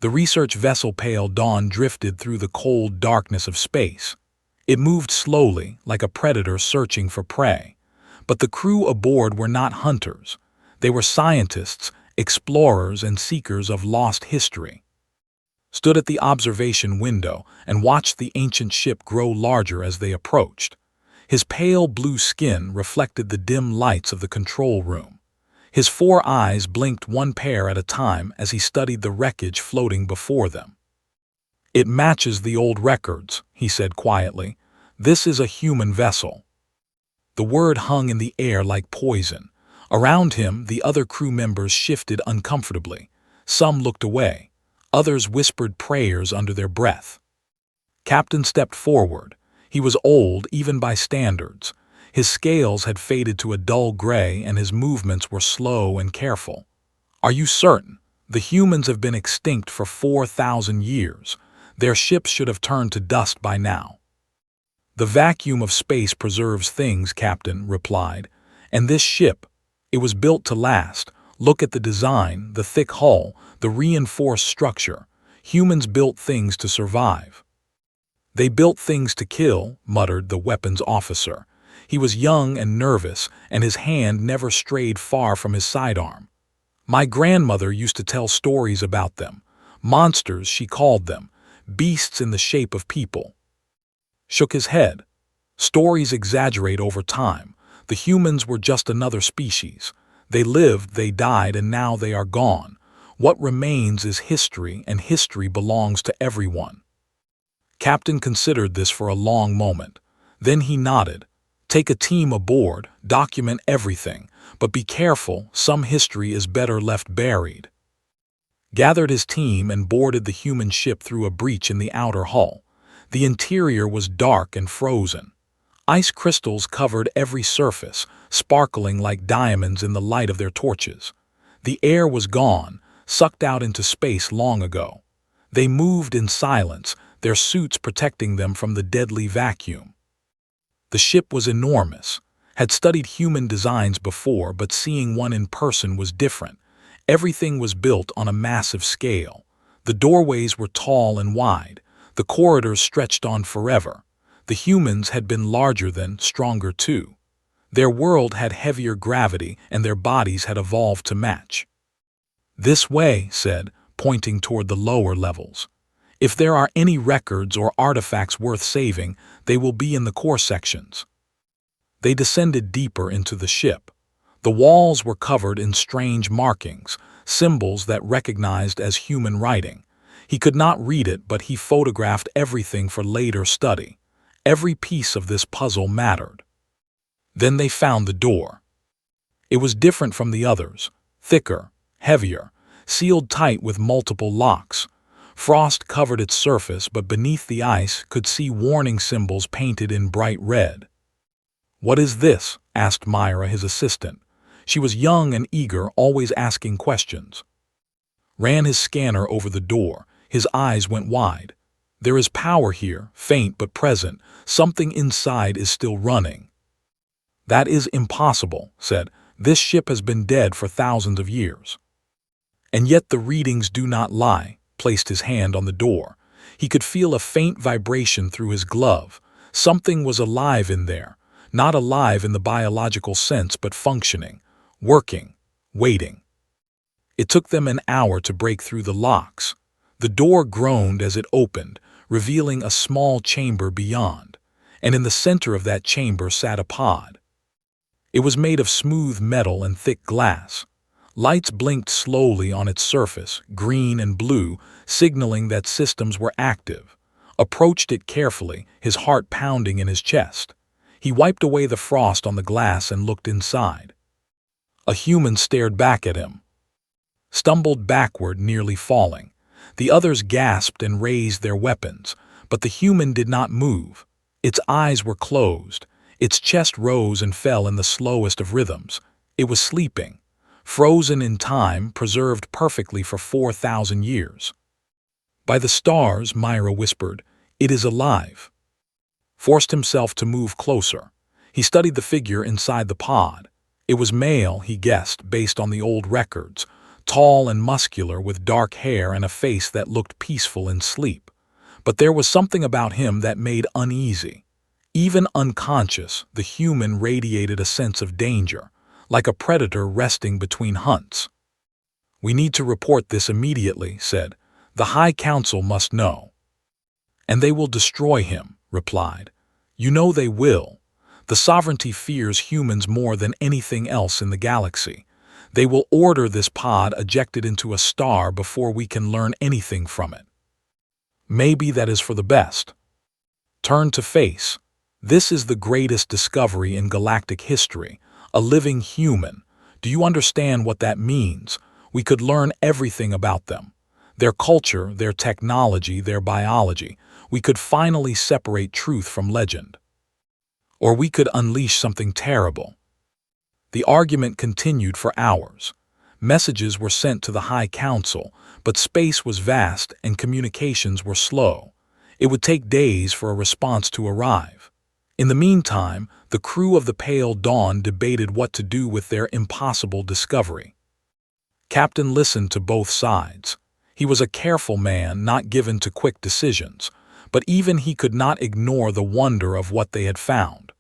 The research vessel Pale Dawn drifted through the cold darkness of space. It moved slowly, like a predator searching for prey. But the crew aboard were not hunters. They were scientists, explorers, and seekers of lost history. Stood at the observation window and watched the ancient ship grow larger as they approached. His pale blue skin reflected the dim lights of the control room. His 4 eyes blinked one pair at a time as he studied the wreckage floating before them. "It matches the old records," he said quietly. "This is a human vessel." The word hung in the air like poison. Around him, the other crew members shifted uncomfortably. Some looked away. Others whispered prayers under their breath. Captain stepped forward. He was old, even by standards. His scales had faded to a dull gray and his movements were slow and careful. "Are you certain? The humans have been extinct for 4,000 years. Their ships should have turned to dust by now." "The vacuum of space preserves things," Captain replied. "And this ship, it was built to last. Look at the design, the thick hull, the reinforced structure. Humans built things to survive." "They built things to kill," muttered the weapons officer. He was young and nervous, and his hand never strayed far from his sidearm. "My grandmother used to tell stories about them. Monsters, she called them. Beasts in the shape of people." Shook his head. "Stories exaggerate over time. The humans were just another species. They lived, they died, and now they are gone. What remains is history, and history belongs to everyone." Captain considered this for a long moment. Then he nodded. "Take a team aboard, document everything, but be careful, some history is better left buried." Gathered his team and boarded the human ship through a breach in the outer hull. The interior was dark and frozen. Ice crystals covered every surface, sparkling like diamonds in the light of their torches. The air was gone, sucked out into space long ago. They moved in silence, their suits protecting them from the deadly vacuum. The ship was enormous. Had studied human designs before, but seeing one in person was different. Everything was built on a massive scale. The doorways were tall and wide. The corridors stretched on forever. The humans had been larger than, stronger too. Their world had heavier gravity, and their bodies had evolved to match. "This way," said, pointing toward the lower levels. "If there are any records or artifacts worth saving, they will be in the core sections." They descended deeper into the ship. The walls were covered in strange markings, symbols that recognized as human writing. He could not read it, but he photographed everything for later study. Every piece of this puzzle mattered. Then they found the door. It was different from the others, thicker, heavier, sealed tight with multiple locks. Frost covered its surface, but beneath the ice could see warning symbols painted in bright red. "What is this?" asked Myra, his assistant. She was young and eager, always asking questions. Ran his scanner over the door. His eyes went wide. "There is power here, faint but present. Something inside is still running." "That is impossible," said. "This ship has been dead for thousands of years." "And yet the readings do not lie," placed his hand on the door. He could feel a faint vibration through his glove. Something was alive in there. Not alive in the biological sense, but functioning, working, waiting. It took them an hour to break through the locks. The door groaned as it opened, revealing a small chamber beyond. And in the center of that chamber sat a pod. It was made of smooth metal and thick glass. Lights blinked slowly on its surface, green and blue, signaling that systems were active. Approached it carefully, his heart pounding in his chest. He wiped away the frost on the glass and looked inside. A human stared back at him. Stumbled backward, nearly falling. The others gasped and raised their weapons, but the human did not move. Its eyes were closed. Its chest rose and fell in the slowest of rhythms. It was sleeping. Frozen in time, preserved perfectly for 4,000 years. "By the stars," Myra whispered, "it is alive." Forced himself to move closer. He studied the figure inside the pod. It was male, he guessed, based on the old records. tall and muscular with dark hair and a face that looked peaceful in sleep. But there was something about him that made uneasy. Even unconscious, the human radiated a sense of danger, like a predator resting between hunts. "We need to report this immediately," said. "The High Council must know." "And they will destroy him," replied. "You know they will. The sovereignty fears humans more than anything else in the galaxy. They will order this pod ejected into a star before we can learn anything from it. Maybe that is for the best." Turn to face. This is the greatest discovery in galactic history, a living human. Do you understand what that means? We could learn everything about them. Their culture, their technology, their biology. We could finally separate truth from legend. Or we could unleash something terrible. The argument continued for hours. Messages were sent to the High Council, but space was vast and communications were slow. It would take days for a response to arrive. In the meantime, the crew of the Pale Dawn debated what to do with their impossible discovery. Captain listened to both sides. He was a careful man, not given to quick decisions, but even he could not ignore the wonder of what they had found.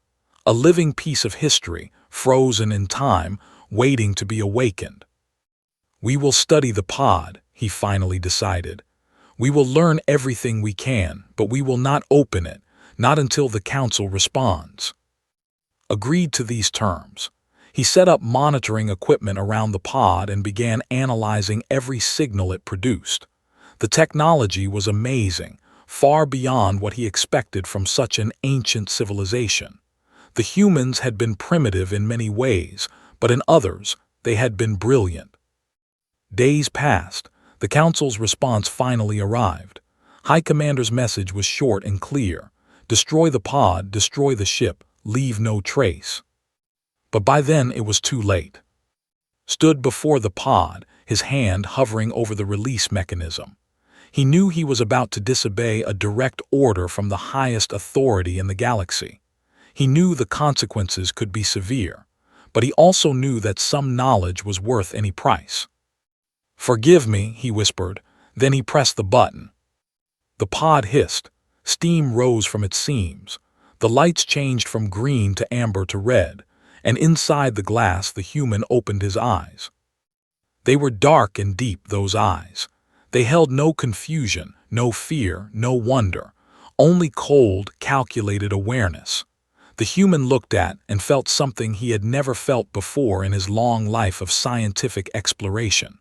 A living piece of history, frozen in time, waiting to be awakened. "We will study the pod," he finally decided. "We will learn everything we can, but we will not open it, not until the council responds." Agreed to these terms. He set up monitoring equipment around the pod and began analyzing every signal it produced. The technology was amazing, far beyond what he expected from such an ancient civilization. The humans had been primitive in many ways, but in others, they had been brilliant. Days passed. The council's response finally arrived. High Commander's message was short and clear. Destroy the pod, destroy the ship, leave no trace. But by then it was too late. Stood before the pod, his hand hovering over the release mechanism. He knew he was about to disobey a direct order from the highest authority in the galaxy. He knew the consequences could be severe, but he also knew that some knowledge was worth any price. "Forgive me," he whispered. Then he pressed the button. The pod hissed. Steam rose from its seams. The lights changed from green to amber to red, and inside the glass the human opened his eyes. They were dark and deep, those eyes. They held no confusion, no fear, no wonder, only cold, calculated awareness. The human looked at and felt something he had never felt before in his long life of scientific exploration.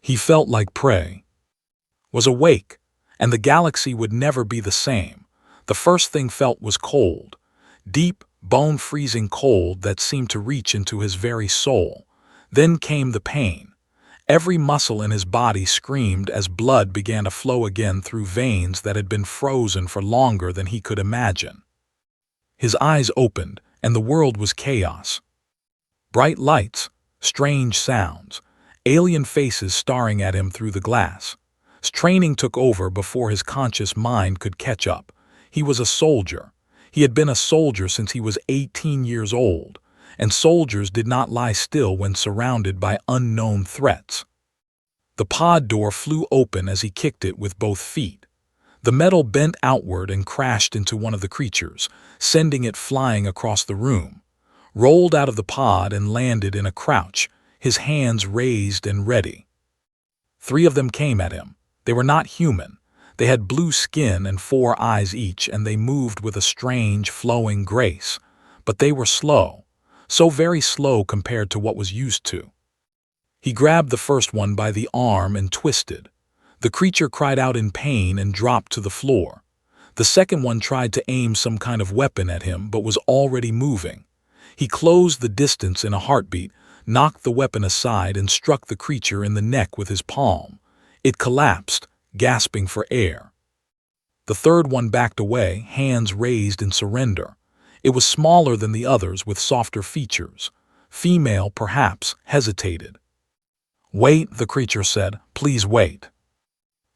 He felt like prey, was awake, and the galaxy would never be the same. The first thing felt was cold, deep, bone-freezing cold that seemed to reach into his very soul. Then came the pain. Every muscle in his body screamed as blood began to flow again through veins that had been frozen for longer than he could imagine. His eyes opened, and the world was chaos. Bright lights, strange sounds, alien faces staring at him through the glass. Training took over before his conscious mind could catch up. He was a soldier. He had been a soldier since he was 18 years old, and soldiers did not lie still when surrounded by unknown threats. The pod door flew open as he kicked it with both feet. The metal bent outward and crashed into one of the creatures, sending it flying across the room. Rolled out of the pod and landed in a crouch, his hands raised and ready. 3 of them came at him. They were not human. They had blue skin and 4 eyes each, and they moved with a strange, flowing grace. But they were slow, so very slow compared to what was used to. He grabbed the first one by the arm and twisted. The creature cried out in pain and dropped to the floor. The second one tried to aim some kind of weapon at him, but was already moving. He closed the distance in a heartbeat, knocked the weapon aside, and struck the creature in the neck with his palm. It collapsed, gasping for air. The third one backed away, hands raised in surrender. It was smaller than the others with softer features. Female, perhaps, hesitated. "Wait," the creature said. "Please wait."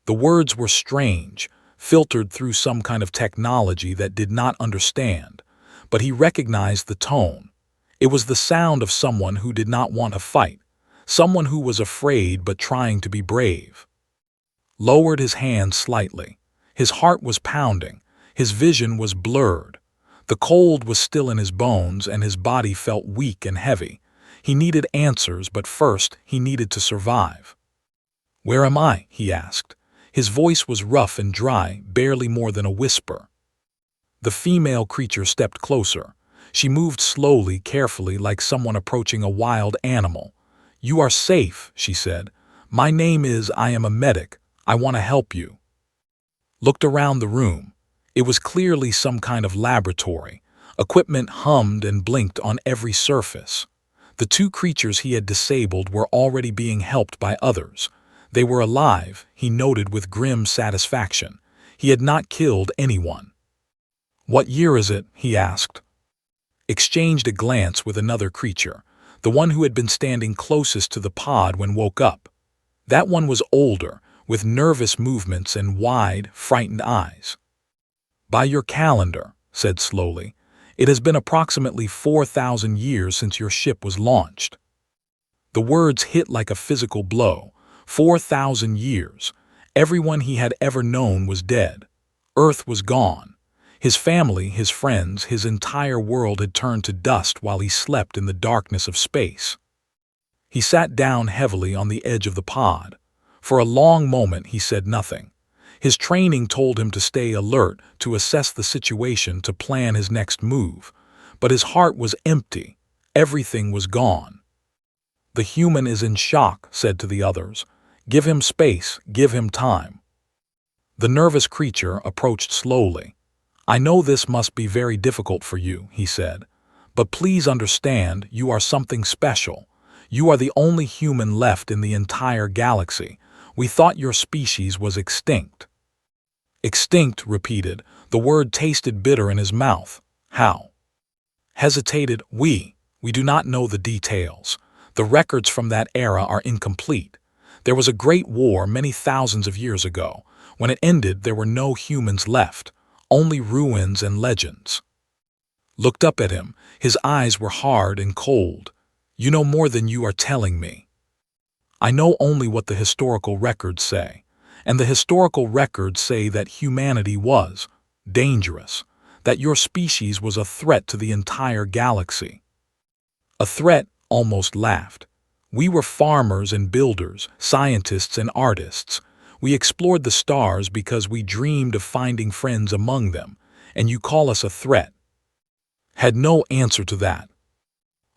The words were strange, filtered through some kind of technology that did not understand, but he recognized the tone. It was the sound of someone who did not want to fight, someone who was afraid but trying to be brave. Lowered his hand slightly. His heart was pounding. His vision was blurred. The cold was still in his bones and his body felt weak and heavy. He needed answers, but first he needed to survive. "Where am I?" he asked. His voice was rough and dry, barely more than a whisper. The female creature stepped closer. She moved slowly, carefully, like someone approaching a wild animal. "You are safe," she said. "My name is I am a medic. I want to help you." Looked around the room. It was clearly some kind of laboratory. Equipment hummed and blinked on every surface. The two creatures he had disabled were already being helped by others. They were alive, he noted with grim satisfaction. He had not killed anyone. "What year is it?" he asked. Exchanged a glance with another creature, the one who had been standing closest to the pod when woke up. That one was older, with nervous movements and wide, frightened eyes. "By your calendar," said slowly, "it has been approximately 4,000 years since your ship was launched." The words hit like a physical blow. 4,000 years. Everyone he had ever known was dead. Earth was gone. His family, his friends, his entire world had turned to dust while he slept in the darkness of space. He sat down heavily on the edge of the pod. For a long moment he said nothing. His training told him to stay alert, to assess the situation, to plan his next move. But his heart was empty. Everything was gone. "The human is in shock," said to the others. "Give him space, give him time." The nervous creature approached slowly. "I know this must be very difficult for you," he said. "But please understand, you are something special. You are the only human left in the entire galaxy. We thought your species was extinct." "Extinct," repeated. The word tasted bitter in his mouth. "How?" Hesitated. We do not know the details. The records from that era are incomplete. There was a great war many thousands of years ago. When it ended, there were no humans left, only ruins and legends." Looked up at him. His eyes were hard and cold. "You know more than you are telling me." "I know only what the historical records say. And the historical records say that humanity was dangerous, that your species was a threat to the entire galaxy." "A threat?" Almost laughed. "We were farmers and builders, scientists and artists. We explored the stars because we dreamed of finding friends among them, and you call us a threat." Had no answer to that.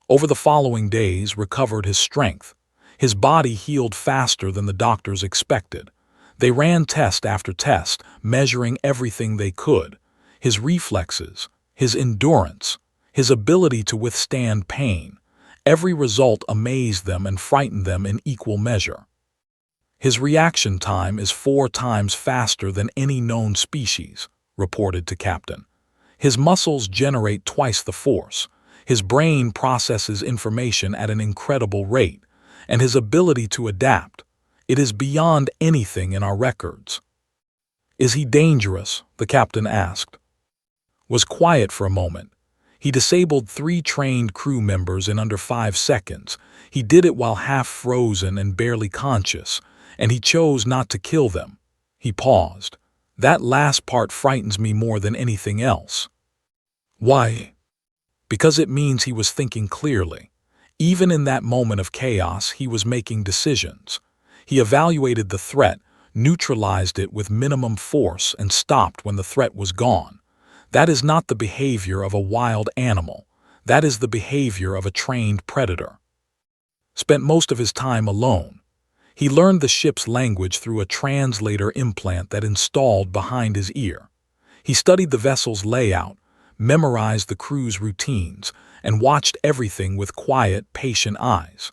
Over the following days, recovered his strength. His body healed faster than the doctors expected. They ran test after test, measuring everything they could. His reflexes, his endurance, his ability to withstand pain. Every result amazed them and frightened them in equal measure. "His reaction time is 4 times faster than any known species," reported to Captain. "His muscles generate twice the force. His brain processes information at an incredible rate, and his ability to adapt, it is beyond anything in our records." "Is he dangerous?" the captain asked. Was quiet for a moment. He disabled 3 trained crew members in under 5 seconds. He did it while half frozen and barely conscious, and he chose not to kill them. He paused. "That last part frightens me more than anything else." "Why?" "Because it means he was thinking clearly. Even in that moment of chaos, he was making decisions. He evaluated the threat, neutralized it with minimum force, and stopped when the threat was gone. That is not the behavior of a wild animal. That is the behavior of a trained predator." Spent most of his time alone. He learned the ship's language through a translator implant that installed behind his ear. He studied the vessel's layout, memorized the crew's routines, and watched everything with quiet, patient eyes.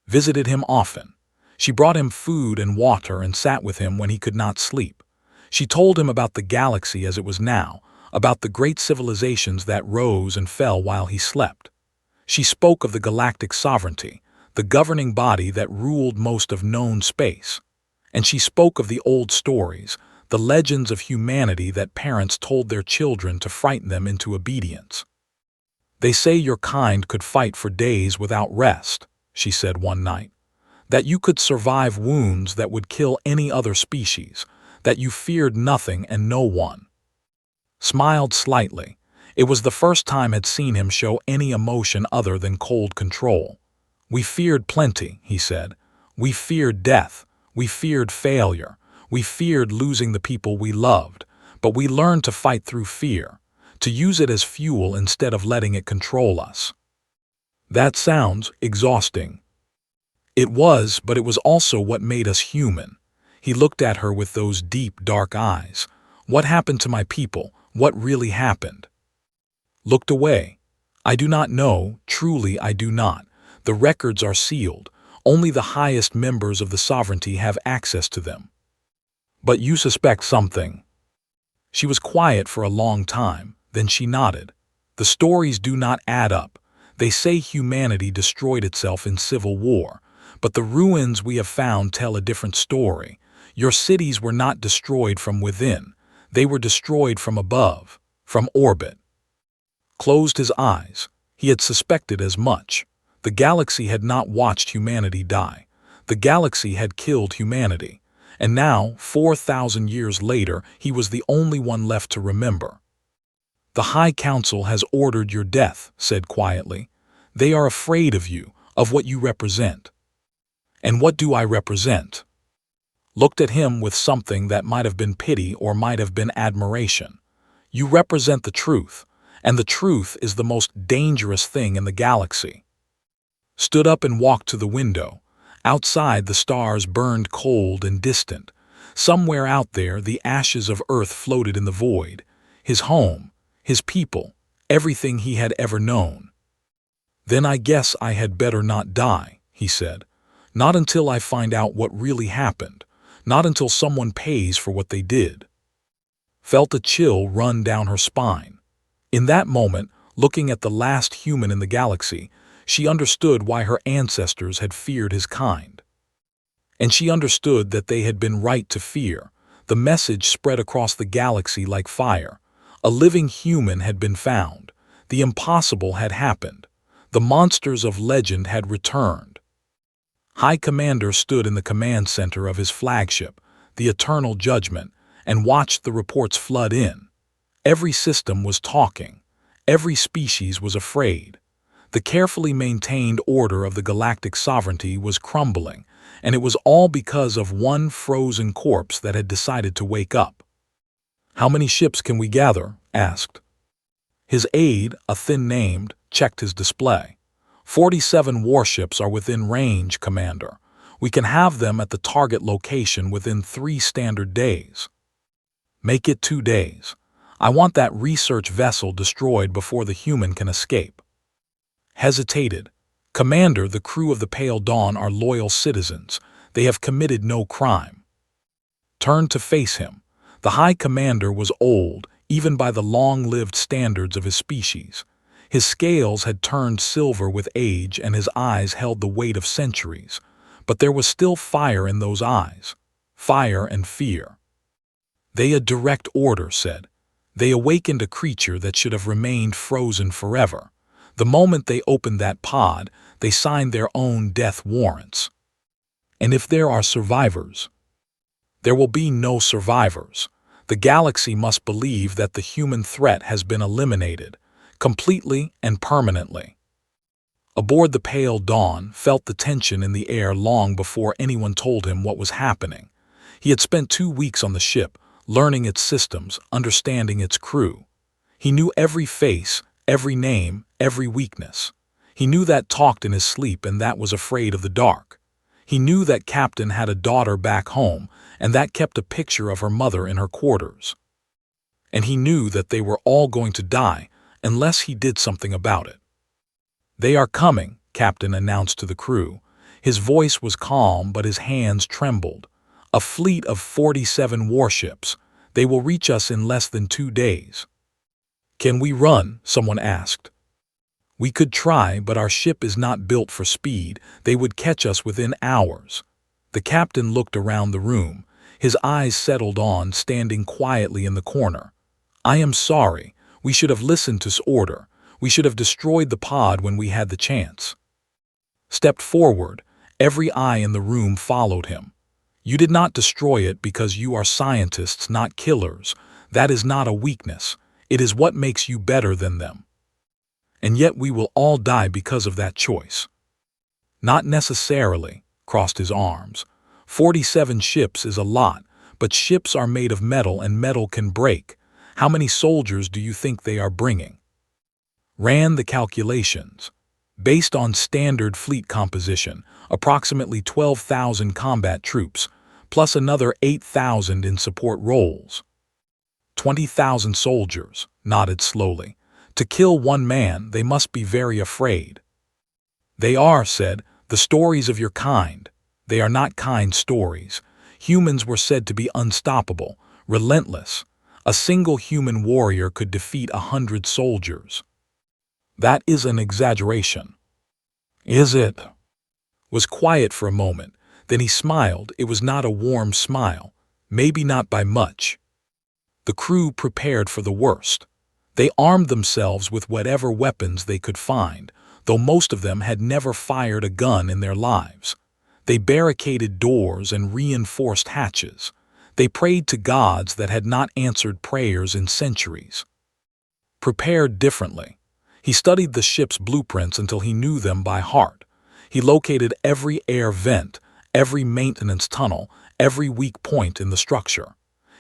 Visited him often. She brought him food and water and sat with him when he could not sleep. She told him about the galaxy as it was now, about the great civilizations that rose and fell while he slept. She spoke of the galactic sovereignty, the governing body that ruled most of known space. And she spoke of the old stories, the legends of humanity that parents told their children to frighten them into obedience. "They say your kind could fight for days without rest," she said one night. That you could survive wounds that would kill any other species, that you feared nothing and no one. Smiled slightly. It was the first time I'd seen him show any emotion other than cold control. We feared plenty, he said. We feared death. We feared failure. We feared losing the people we loved. But we learned to fight through fear, to use it as fuel instead of letting it control us. That sounds exhausting. It was, but it was also what made us human. He looked at her with those deep, dark eyes. What happened to my people? What really happened? Looked away. I do not know, truly I do not. The records are sealed. Only the highest members of the sovereignty have access to them. But you suspect something. She was quiet for a long time, then she nodded. The stories do not add up. They say humanity destroyed itself in civil war, but the ruins we have found tell a different story. Your cities were not destroyed from within. They were destroyed from above, from orbit. Closed his eyes. He had suspected as much. The galaxy had not watched humanity die. The galaxy had killed humanity. And now, 4,000 years later, he was the only one left to remember. The High Council has ordered your death, said quietly. They are afraid of you, of what you represent. And what do I represent? Looked at him with something that might have been pity or might have been admiration. You represent the truth, and the truth is the most dangerous thing in the galaxy. Stood up and walked to the window. Outside, the stars burned cold and distant. Somewhere out there, the ashes of Earth floated in the void. His home, his people, everything he had ever known. Then I guess I had better not die, he said. Not until I find out what really happened. Not until someone pays for what they did. Felt a chill run down her spine. In that moment, looking at the last human in the galaxy, she understood why her ancestors had feared his kind. And she understood that they had been right to fear. The message spread across the galaxy like fire. A living human had been found. The impossible had happened. The monsters of legend had returned. High Commander stood in the command center of his flagship, the Eternal Judgment, and watched the reports flood in. Every system was talking. Every species was afraid. The carefully maintained order of the galactic sovereignty was crumbling, and it was all because of one frozen corpse that had decided to wake up. How many ships can we gather? Asked. His aide, a thin-named, checked his display. 47 warships are within range, Commander. We can have them at the target location within 3 standard days. Make it 2 days. I want that research vessel destroyed before the human can escape. Hesitated. Commander, the crew of the Pale Dawn are loyal citizens. They have committed no crime. Turned to face him. The High Commander was old, even by the long-lived standards of his species. His scales had turned silver with age and his eyes held the weight of centuries. But there was still fire in those eyes. Fire and fear. They a direct order, said. They awakened a creature that should have remained frozen forever. The moment they opened that pod, they signed their own death warrants. And if there are survivors, there will be no survivors. The galaxy must believe that the human threat has been eliminated, completely and permanently. Aboard the Pale Dawn, felt the tension in the air long before anyone told him what was happening. He had spent 2 weeks on the ship, learning its systems, understanding its crew. He knew every face, every name, every weakness. He knew that talked in his sleep and that was afraid of the dark. He knew that Captain had a daughter back home and that kept a picture of her mother in her quarters. And he knew that they were all going to die unless he did something about it. They are coming, Captain announced to the crew. His voice was calm but his hands trembled. A fleet of 47 warships. They will reach us in less than 2 days. Can we run? Someone asked. We could try, but our ship is not built for speed. They would catch us within hours. The captain looked around the room. His eyes settled on, standing quietly in the corner. I am sorry. We should have listened to order. We should have destroyed the pod when we had the chance. stepped forward. Every eye in the room followed him. You did not destroy it because you are scientists, not killers. That is not a weakness. It is what makes you better than them. And yet we will all die because of that choice. Not necessarily, crossed his arms. 47 ships is a lot, but ships are made of metal and metal can break. How many soldiers do you think they are bringing? Ran the calculations. Based on standard fleet composition, approximately 12,000 combat troops, plus another 8,000 in support roles. 20,000 soldiers, nodded slowly. To kill one man, they must be very afraid. They are, said, the stories of your kind. They are not kind stories. Humans were said to be unstoppable, relentless. A single human warrior could defeat 100 soldiers. That is an exaggeration. Is it? Was quiet for a moment. Then he smiled. It was not a warm smile. Maybe not by much. The crew prepared for the worst. They armed themselves with whatever weapons they could find, though most of them had never fired a gun in their lives. They barricaded doors and reinforced hatches. They prayed to gods that had not answered prayers in centuries. Prepared differently. He studied the ship's blueprints until he knew them by heart. He located every air vent, every maintenance tunnel, every weak point in the structure.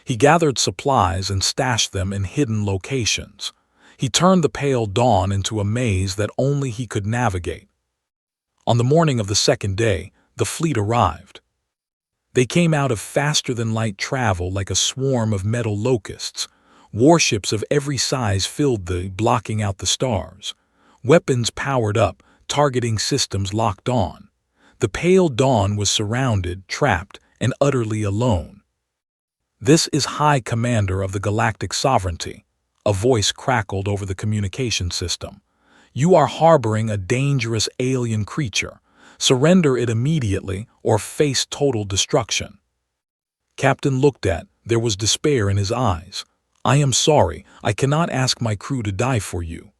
He gathered supplies and stashed them in hidden locations. He turned the pale dawn into a maze that only he could navigate. On the morning of the second day, the fleet arrived. They came out of faster-than-light travel like a swarm of metal locusts. Warships of every size filled blocking out the stars. Weapons powered up, targeting systems locked on. The pale dawn was surrounded, trapped, and utterly alone. This is High Commander of the Galactic Sovereignty. A voice crackled over the communication system. You are harboring a dangerous alien creature. Surrender it immediately or face total destruction. Captain looked at. There was despair in his eyes. I am sorry, I cannot ask my crew to die for you.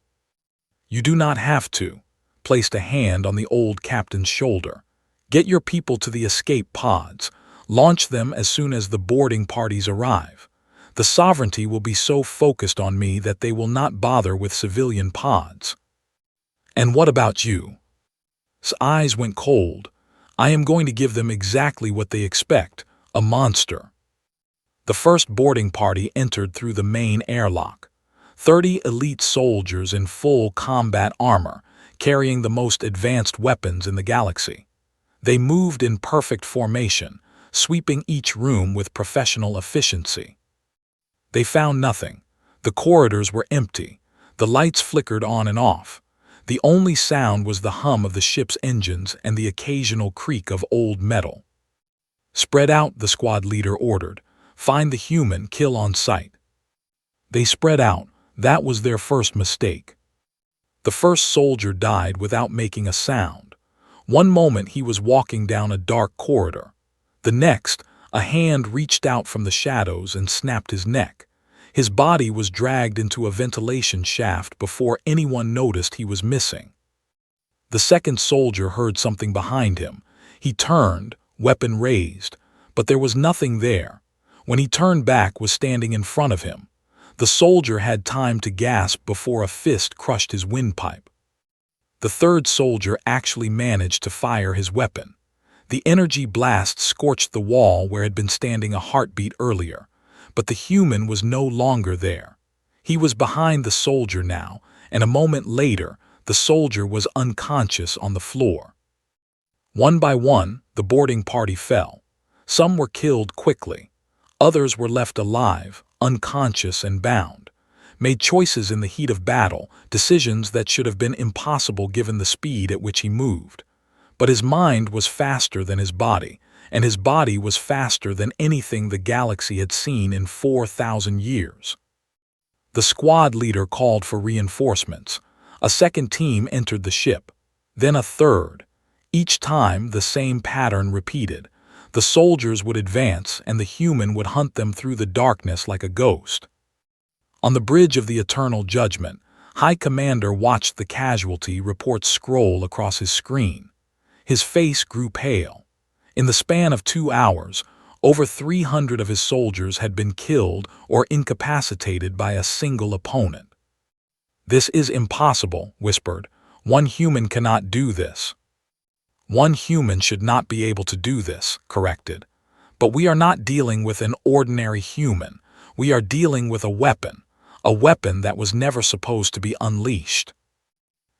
You do not have to. Placed a hand on the old captain's shoulder. Get your people to the escape pods. Launch them as soon as the boarding parties arrive. The sovereignty will be so focused on me that they will not bother with civilian pods. And what about you? His eyes went cold. I am going to give them exactly what they expect, a monster. The first boarding party entered through the main airlock. 30 elite soldiers in full combat armor, carrying the most advanced weapons in the galaxy. They moved in perfect formation, sweeping each room with professional efficiency. They found nothing. The corridors were empty. The lights flickered on and off. The only sound was the hum of the ship's engines and the occasional creak of old metal. Spread out, the squad leader ordered. Find the human, kill on sight. They spread out. That was their first mistake. The first soldier died without making a sound. One moment he was walking down a dark corridor. The next, a hand reached out from the shadows and snapped his neck. His body was dragged into a ventilation shaft before anyone noticed he was missing. The second soldier heard something behind him. He turned, weapon raised, but there was nothing there. When he turned back, was standing in front of him. The soldier had time to gasp before a fist crushed his windpipe. The third soldier actually managed to fire his weapon. The energy blast scorched the wall where had been standing a heartbeat earlier, but the human was no longer there. He was behind the soldier now, and a moment later, the soldier was unconscious on the floor. One by one, the boarding party fell. Some were killed quickly. Others were left alive, unconscious and bound. Made choices in the heat of battle, decisions that should have been impossible given the speed at which he moved. But his mind was faster than his body, and his body was faster than anything the galaxy had seen in 4,000 years. The squad leader called for reinforcements. A second team entered the ship, then a third. Each time the same pattern repeated. The soldiers would advance and the human would hunt them through the darkness like a ghost. On the bridge of the Eternal Judgment, High Commander watched the casualty reports scroll across his screen. His face grew pale. In the span of 2 hours, over 300 of his soldiers had been killed or incapacitated by a single opponent. "This is impossible," whispered. "One human cannot do this." "One human should not be able to do this," corrected. "But we are not dealing with an ordinary human. We are dealing with a weapon that was never supposed to be unleashed."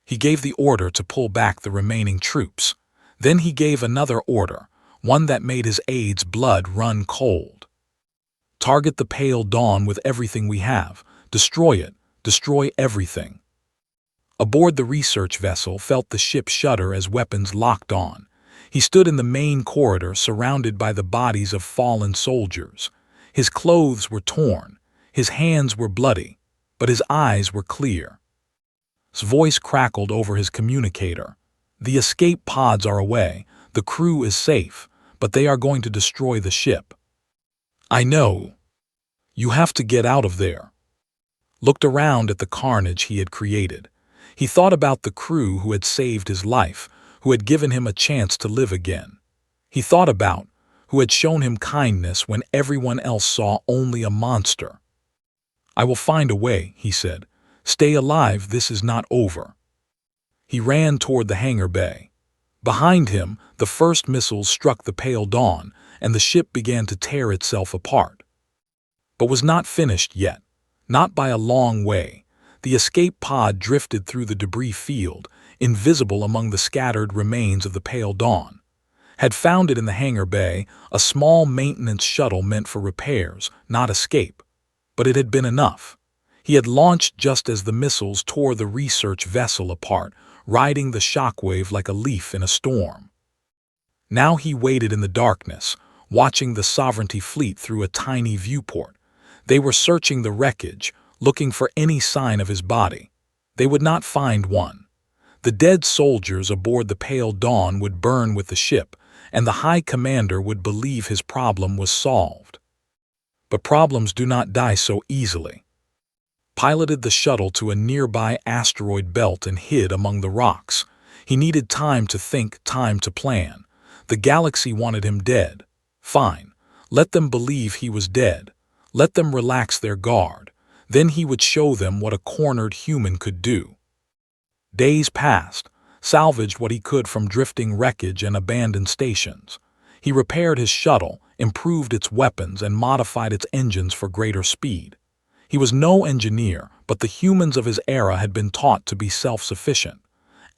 He gave the order to pull back the remaining troops. Then he gave another order, one that made his aides' blood run cold. "Target the pale dawn with everything we have. Destroy it. Destroy everything." Aboard the research vessel felt the ship shudder as weapons locked on. He stood in the main corridor surrounded by the bodies of fallen soldiers. His clothes were torn, his hands were bloody, but his eyes were clear. His voice crackled over his communicator. "The escape pods are away, the crew is safe, but they are going to destroy the ship." "I know. You have to get out of there." Looked around at the carnage he had created. He thought about the crew who had saved his life, who had given him a chance to live again. He thought about who had shown him kindness when everyone else saw only a monster. "I will find a way," he said. "Stay alive, this is not over." He ran toward the hangar bay. Behind him, the first missiles struck the pale dawn, and the ship began to tear itself apart. But was not finished yet. Not by a long way. The escape pod drifted through the debris field, invisible among the scattered remains of the pale dawn. Had found it in the hangar bay, a small maintenance shuttle meant for repairs, not escape. But it had been enough. He had launched just as the missiles tore the research vessel apart, riding the shockwave like a leaf in a storm. Now he waited in the darkness, watching the Sovereignty fleet through a tiny viewport. They were searching the wreckage, looking for any sign of his body. They would not find one. The dead soldiers aboard the pale dawn would burn with the ship, and the High Commander would believe his problem was solved. But problems do not die so easily. Piloted the shuttle to a nearby asteroid belt and hid among the rocks. He needed time to think, time to plan. The galaxy wanted him dead. Fine. Let them believe he was dead. Let them relax their guard. Then he would show them what a cornered human could do. Days passed, salvaged what he could from drifting wreckage and abandoned stations. He repaired his shuttle, improved its weapons, and modified its engines for greater speed. He was no engineer, but the humans of his era had been taught to be self-sufficient.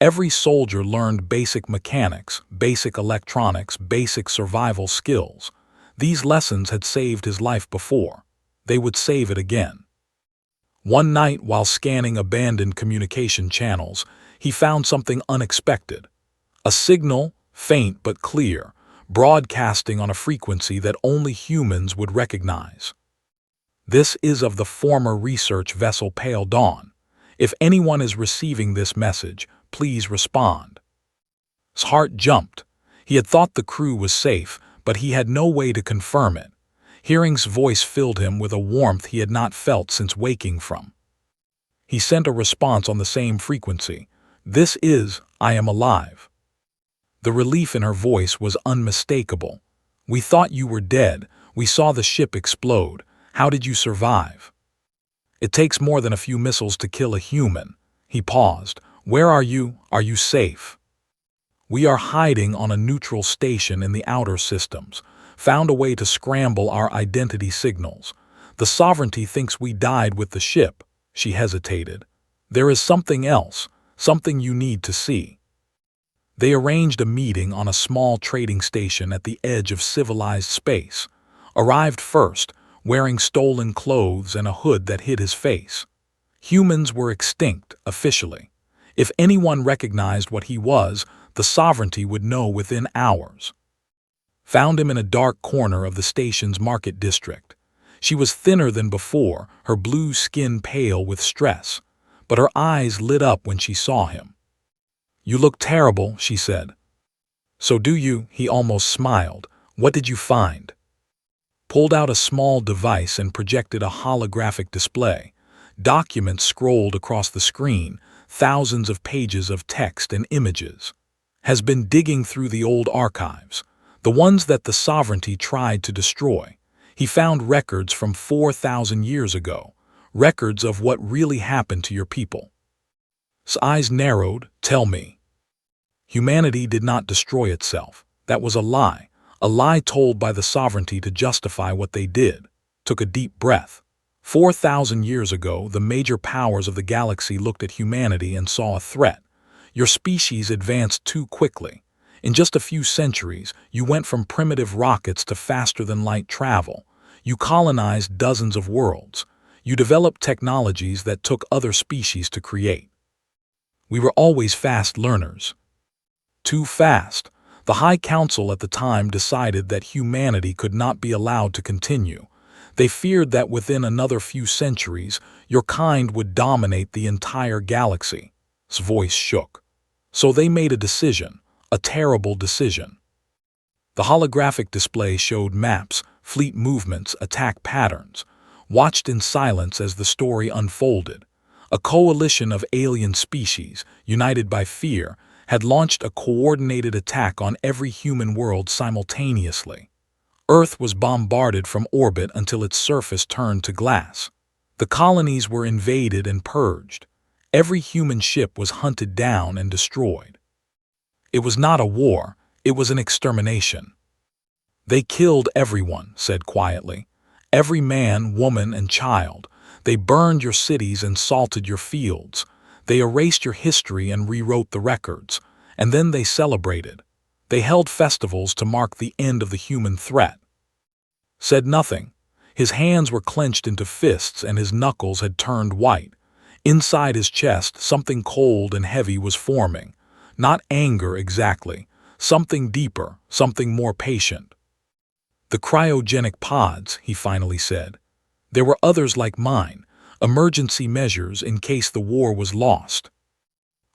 Every soldier learned basic mechanics, basic electronics, basic survival skills. These lessons had saved his life before. They would save it again. One night, while scanning abandoned communication channels, he found something unexpected. A signal, faint but clear, broadcasting on a frequency that only humans would recognize. "This is of the former research vessel Pale Dawn. If anyone is receiving this message, please respond." His heart jumped. He had thought the crew was safe, but he had no way to confirm it. Hearing's voice filled him with a warmth he had not felt since waking from. He sent a response on the same frequency. "This is, I am alive." The relief in her voice was unmistakable. "We thought you were dead. We saw the ship explode. How did you survive?" "It takes more than a few missiles to kill a human." He paused. "Where are you? Are you safe?" "We are hiding on a neutral station in the outer systems. Found a way to scramble our identity signals. The Sovereignty thinks we died with the ship." She hesitated. "There is something else, something you need to see." They arranged a meeting on a small trading station at the edge of civilized space. Arrived first, wearing stolen clothes and a hood that hid his face. Humans were extinct, officially. If anyone recognized what he was, the Sovereignty would know within hours. Found him in a dark corner of the station's market district. She was thinner than before, her blue skin pale with stress, but her eyes lit up when she saw him. "You look terrible," she said. "So do you," he almost smiled. "What did you find?" Pulled out a small device and projected a holographic display. Documents scrolled across the screen, thousands of pages of text and images. has been digging through the old archives, the ones that the sovereignty tried to destroy. He found records from 4,000 years ago, records of what really happened to your people. His eyes narrowed. Tell me. Humanity did not destroy itself. That was a lie told by the sovereignty to justify what they did. Took a deep breath. 4,000 years ago, the major powers of the galaxy looked at humanity and saw a threat. Your species advanced too quickly. In just a few centuries, you went from primitive rockets to faster-than-light travel. You colonized dozens of worlds. You developed technologies that took other species to create. We were always fast learners. Too fast. The High Council at the time decided that humanity could not be allowed to continue. They feared that within another few centuries, your kind would dominate the entire galaxy. His voice shook. So they made a decision, a terrible decision. The holographic display showed maps, fleet movements, attack patterns, watched in silence as the story unfolded. A coalition of alien species, united by fear, had launched a coordinated attack on every human world simultaneously. Earth was bombarded from orbit until its surface turned to glass. The colonies were invaded and purged. Every human ship was hunted down and destroyed. It was not a war, it was an extermination. They killed everyone, said quietly. Every man, woman, and child. They burned your cities and salted your fields. They erased your history and rewrote the records. And then they celebrated. They held festivals to mark the end of the human threat. Said nothing. His hands were clenched into fists and his knuckles had turned white. Inside his chest, something cold and heavy was forming. Not anger exactly. Something deeper, something more patient. The cryogenic pods, he finally said. There were others like mine, emergency measures in case the war was lost.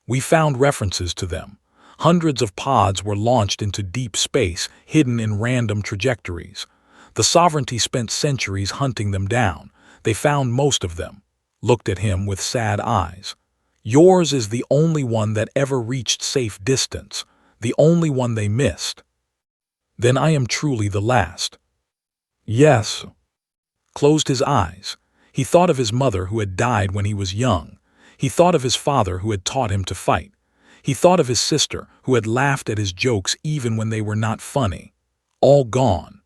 We found references to them. Hundreds of pods were launched into deep space, hidden in random trajectories. The sovereignty spent centuries hunting them down. They found most of them. Looked at him with sad eyes. Yours is the only one that ever reached safe distance, the only one they missed. Then I am truly the last. Yes. Closed his eyes. He thought of his mother who had died when he was young. He thought of his father who had taught him to fight. He thought of his sister who had laughed at his jokes even when they were not funny. All gone.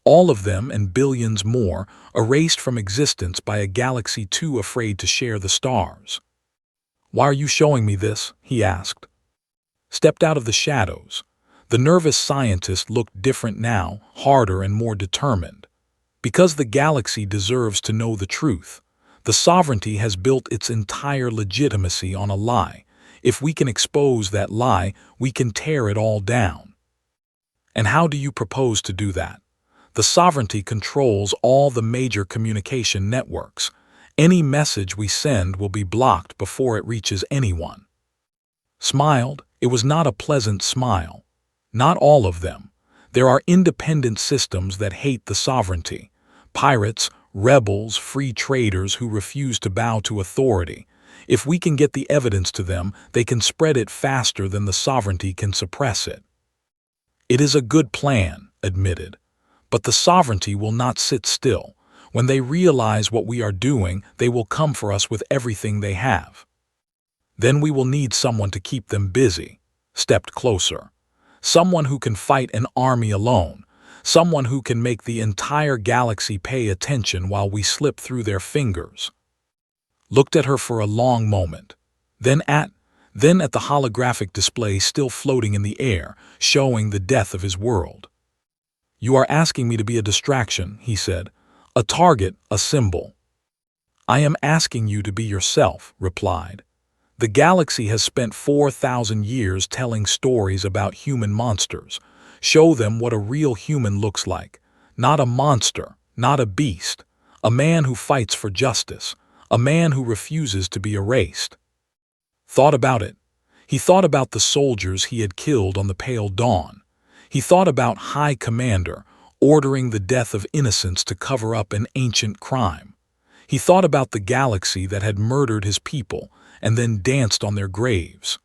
All of them and billions more erased from existence by a galaxy too afraid to share the stars. Why are you showing me this? He asked. Stepped out of the shadows. The nervous scientist looked different now, harder and more determined. Because the galaxy deserves to know the truth. The sovereignty has built its entire legitimacy on a lie. If we can expose that lie, we can tear it all down. And how do you propose to do that? The sovereignty controls all the major communication networks. Any message we send will be blocked before it reaches anyone. Smiled. It was not a pleasant smile. Not all of them. There are independent systems that hate the sovereignty. Pirates, rebels, free traders who refuse to bow to authority. If we can get the evidence to them, they can spread it faster than the sovereignty can suppress it. It is a good plan, admitted. But the sovereignty will not sit still. When they realize what we are doing, they will come for us with everything they have. Then we will need someone to keep them busy. Stepped closer. Someone who can fight an army alone. Someone who can make the entire galaxy pay attention while we slip through their fingers. Looked at her for a long moment. Then at the holographic display still floating in the air, showing the death of his world. You are asking me to be a distraction, he said. A target, a symbol. I am asking you to be yourself, replied. The galaxy has spent 4,000 years telling stories about human monsters. Show them what a real human looks like. Not a monster, not a beast. A man who fights for justice. A man who refuses to be erased. Thought about it. He thought about the soldiers he had killed on the Pale Dawn. He thought about High Commander, ordering the death of innocents to cover up an ancient crime. He thought about the galaxy that had murdered his people and then danced on their graves.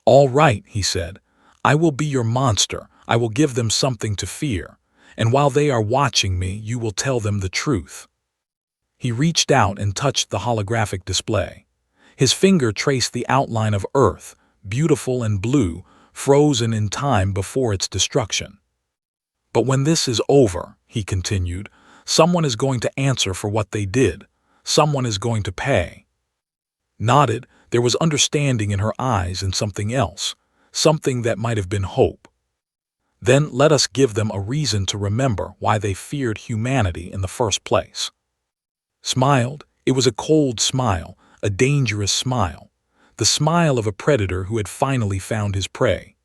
All right, he said. I will be your monster. I will give them something to fear. And while they are watching me, you will tell them the truth." He reached out and touched the holographic display. His finger traced the outline of Earth, beautiful and blue, frozen in time before its destruction. "But when this is over," he continued, "someone is going to answer for what they did. Someone is going to pay." Nodded, there was understanding in her eyes and something else, something that might have been hope. "Then let us give them a reason to remember why they feared humanity in the first place." Smiled. It was a cold smile, a dangerous smile, the smile of a predator who had finally found his prey.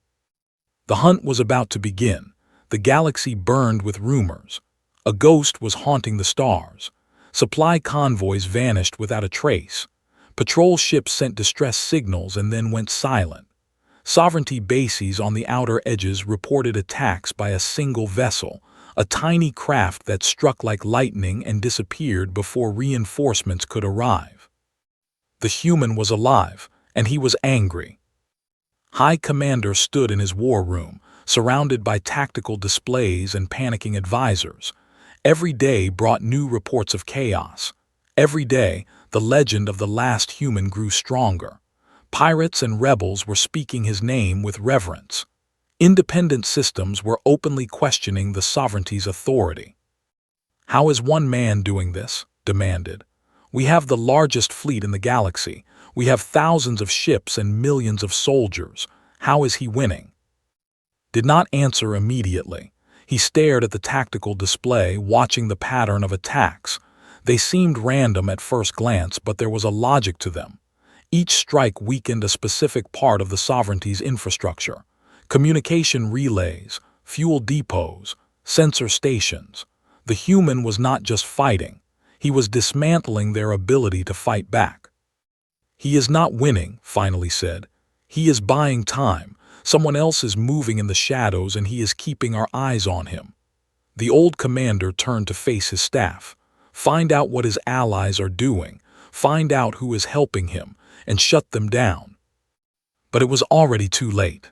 The hunt was about to begin. The galaxy burned with rumors. A ghost was haunting the stars. Supply convoys vanished without a trace. Patrol ships sent distress signals and then went silent. Sovereignty bases on the outer edges reported attacks by a single vessel, a tiny craft that struck like lightning and disappeared before reinforcements could arrive. The human was alive, and he was angry. High Commander stood in his war room, surrounded by tactical displays and panicking advisors. Every day brought new reports of chaos. Every day, the legend of the last human grew stronger. Pirates and rebels were speaking his name with reverence. Independent systems were openly questioning the sovereignty's authority. "How is one man doing this?" demanded. "We have the largest fleet in the galaxy. We have thousands of ships and millions of soldiers. How is he winning?" Did not answer immediately. He stared at the tactical display, watching the pattern of attacks. They seemed random at first glance, but there was a logic to them. Each strike weakened a specific part of the sovereignty's infrastructure. Communication relays, fuel depots, sensor stations. The human was not just fighting. He was dismantling their ability to fight back. "He is not winning," finally said. "He is buying time. Someone else is moving in the shadows and he is keeping our eyes on him." The old commander turned to face his staff. Find out what his allies are doing. Find out who is helping him, and shut them down. But it was already too late.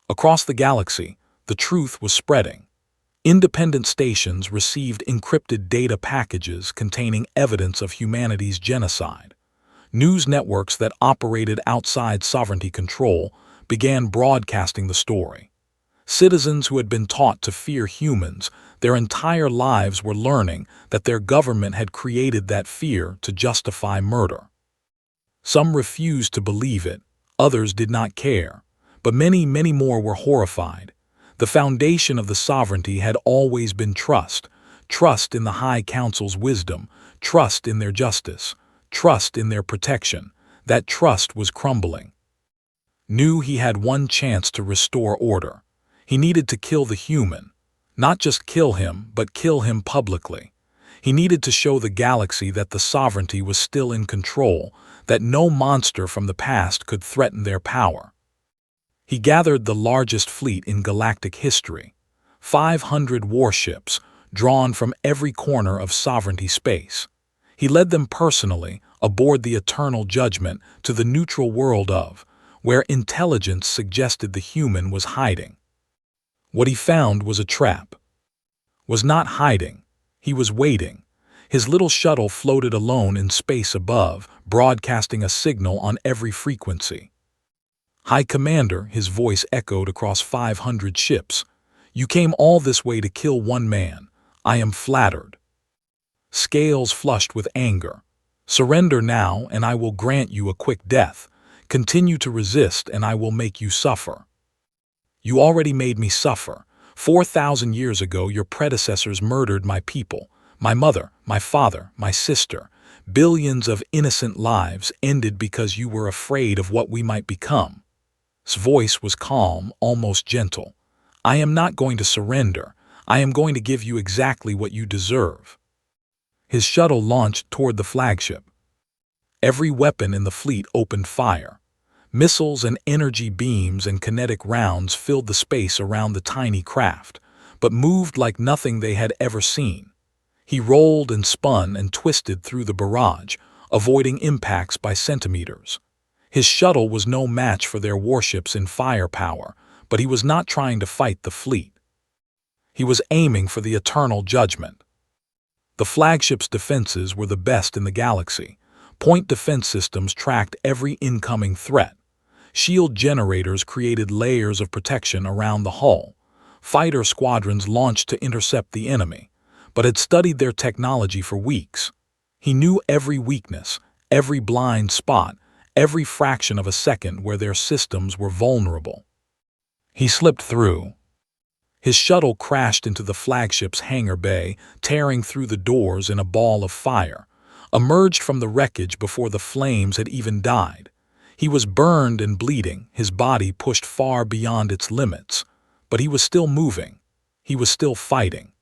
Across the galaxy, the truth was spreading. Independent stations received encrypted data packages containing evidence of humanity's genocide. News networks that operated outside sovereignty control began broadcasting the story. Citizens who had been taught to fear humans their entire lives were learning that their government had created that fear to justify murder. Some refused to believe it, others did not care, but many, many more were horrified. The foundation of the sovereignty had always been trust, trust in the High Council's wisdom, trust in their justice, trust in their protection. That trust was crumbling. Knew he had one chance to restore order. He needed to kill the human. Not just kill him, but kill him publicly. He needed to show the galaxy that the sovereignty was still in control, that no monster from the past could threaten their power. He gathered the largest fleet in galactic history, 500 warships drawn from every corner of sovereignty space. He led them personally aboard the Eternal Judgment to the neutral world of, where intelligence suggested the human was hiding. What he found was a trap. Was not hiding. He was waiting. His little shuttle floated alone in space above, broadcasting a signal on every frequency. "High Commander," his voice echoed across 500 ships. "You came all this way to kill one man. I am flattered." Scales flushed with anger. "Surrender now, and I will grant you a quick death. Continue to resist, and I will make you suffer." "You already made me suffer. 4,000 years ago, your predecessors murdered my people, my mother, my father, my sister. Billions of innocent lives ended because you were afraid of what we might become." His voice was calm, almost gentle. "I am not going to surrender. I am going to give you exactly what you deserve." His shuttle launched toward the flagship. Every weapon in the fleet opened fire. Missiles and energy beams and kinetic rounds filled the space around the tiny craft, but moved like nothing they had ever seen. He rolled and spun and twisted through the barrage, avoiding impacts by centimeters. His shuttle was no match for their warships in firepower, But he was not trying to fight the fleet. He was aiming for the eternal judgment. The flagship's defenses were the best in the galaxy. Point defense systems tracked every incoming threat. Shield generators created layers of protection around the hull. Fighter squadrons launched to intercept the enemy, but had studied their technology for weeks. He knew every weakness, every blind spot, every fraction of a second where their systems were vulnerable. He slipped through. His shuttle crashed into the flagship's hangar bay, tearing through the doors in a ball of fire, emerged from the wreckage before the flames had even died. He was burned and bleeding, his body pushed far beyond its limits, but he was still moving. He was still fighting.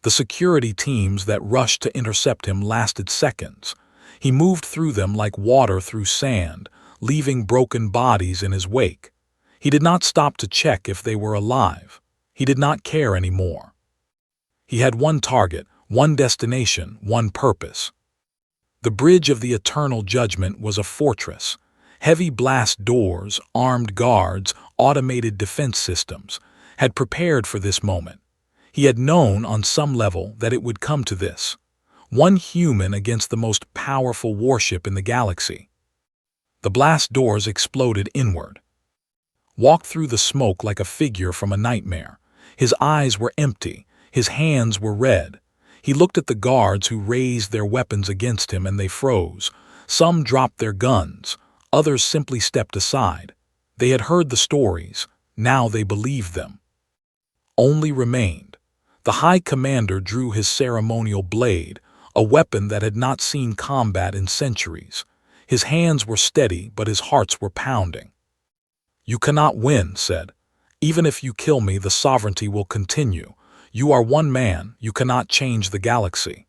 The security teams that rushed to intercept him lasted seconds. He moved through them like water through sand, leaving broken bodies in his wake. He did not stop to check if they were alive. He did not care anymore. He had one target, one destination, one purpose. The bridge of the eternal judgment was a fortress. Heavy blast doors, armed guards, automated defense systems had prepared for this moment. He had known on some level that it would come to this. One human against the most powerful warship in the galaxy. The blast doors exploded inward. Walked through the smoke like a figure from a nightmare. His eyes were empty, his hands were red. He looked at the guards who raised their weapons against him and they froze. Some dropped their guns, others simply stepped aside. They had heard the stories, now they believed them. Only remained. The High Commander drew his ceremonial blade, a weapon that had not seen combat in centuries. His hands were steady, but his hearts were pounding. "You cannot win," said. "Even if you kill me, the sovereignty will continue. You are one man, you cannot change the galaxy."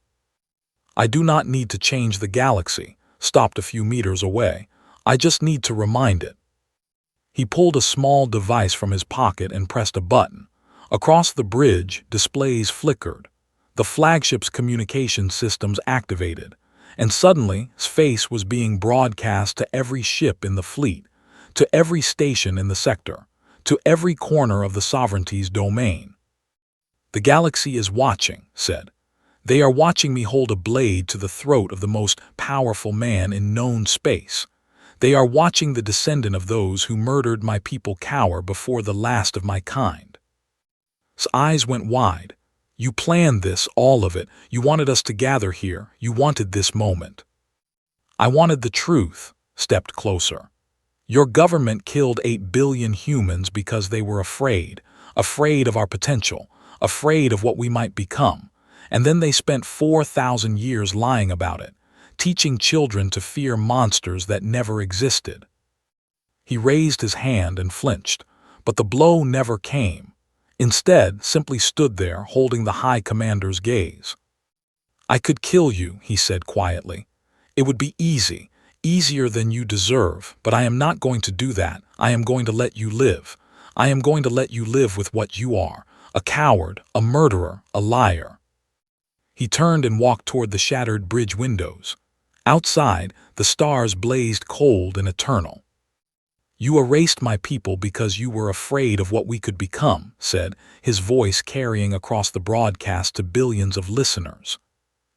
"I do not need to change the galaxy," stopped a few meters away. "I just need to remind it." He pulled a small device from his pocket and pressed a button. Across the bridge, displays flickered. The flagship's communication systems activated, and suddenly space was being broadcast to every ship in the fleet, to every station in the sector, to every corner of the sovereignty's domain. "The galaxy is watching," said. "They are watching me hold a blade to the throat of the most powerful man in known space. They are watching the descendant of those who murdered my people cower before the last of my kind." His eyes went wide. "You planned this, all of it. You wanted us to gather here. You wanted this moment." "I wanted the truth," stepped closer. "Your government killed 8 billion humans because they were afraid of our potential, afraid of what we might become. And then they spent 4,000 years lying about it, teaching children to fear monsters that never existed." He raised his hand and flinched, but the blow never came. Instead, simply stood there, holding the High Commander's gaze. "I could kill you," he said quietly. "It would be easy. Easier than you deserve, but I am not going to do that. I am going to let you live. I am going to let you live with what you are, a coward, a murderer, a liar." He turned and walked toward the shattered bridge windows. Outside, the stars blazed cold and eternal. "You erased my people because you were afraid of what we could become," said, his voice carrying across the broadcast to billions of listeners.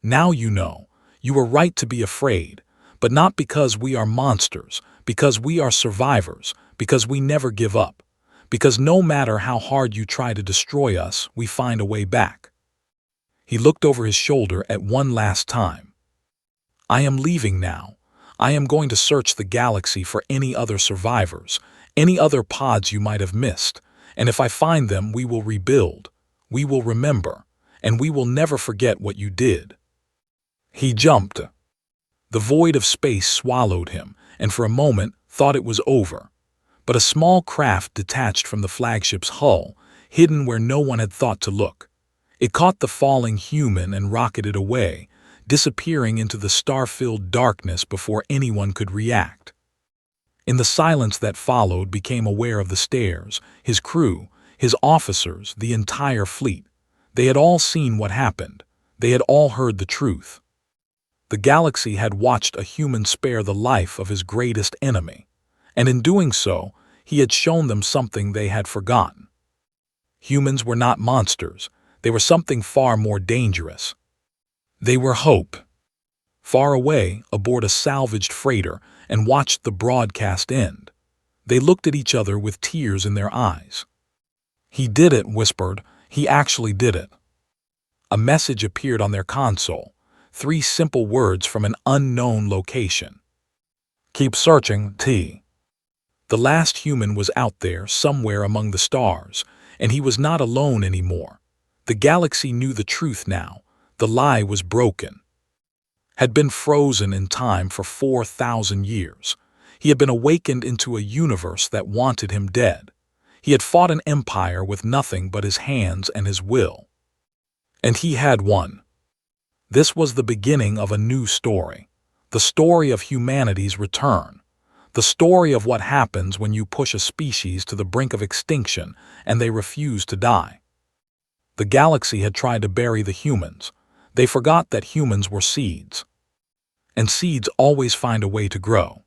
"Now you know. You were right to be afraid. But not because we are monsters, because we are survivors, because we never give up, because no matter how hard you try to destroy us, we find a way back." He looked over his shoulder at one last time. "I am leaving now. I am going to search the galaxy for any other survivors, any other pods you might have missed, and if I find them, we will rebuild, we will remember, and we will never forget what you did." He jumped. The void of space swallowed him, and for a moment thought it was over. But a small craft detached from the flagship's hull, hidden where no one had thought to look. It caught the falling human and rocketed away, disappearing into the star-filled darkness before anyone could react. In the silence that followed, became aware of the stairs, his crew, his officers, the entire fleet. They had all seen what happened. They had all heard the truth. The galaxy had watched a human spare the life of his greatest enemy, and in doing so, He had shown them something they had forgotten. Humans were not monsters. They were something far more dangerous. They were hope. Far away, aboard a salvaged freighter, and watched the broadcast end, they looked at each other with tears in their eyes. "He did it," whispered. "He actually did it." A message appeared on their console, 3 simple words from an unknown location. "Keep searching, T." The last human was out there, somewhere among the stars, and he was not alone anymore. The galaxy knew the truth now. The lie was broken. Had been frozen in time for 4,000 years. He had been awakened into a universe that wanted him dead. He had fought an empire with nothing but his hands and his will. And he had won. This was the beginning of a new story. The story of humanity's return. The story of what happens when you push a species to the brink of extinction and they refuse to die. The galaxy had tried to bury the humans. They forgot that humans were seeds. And seeds always find a way to grow.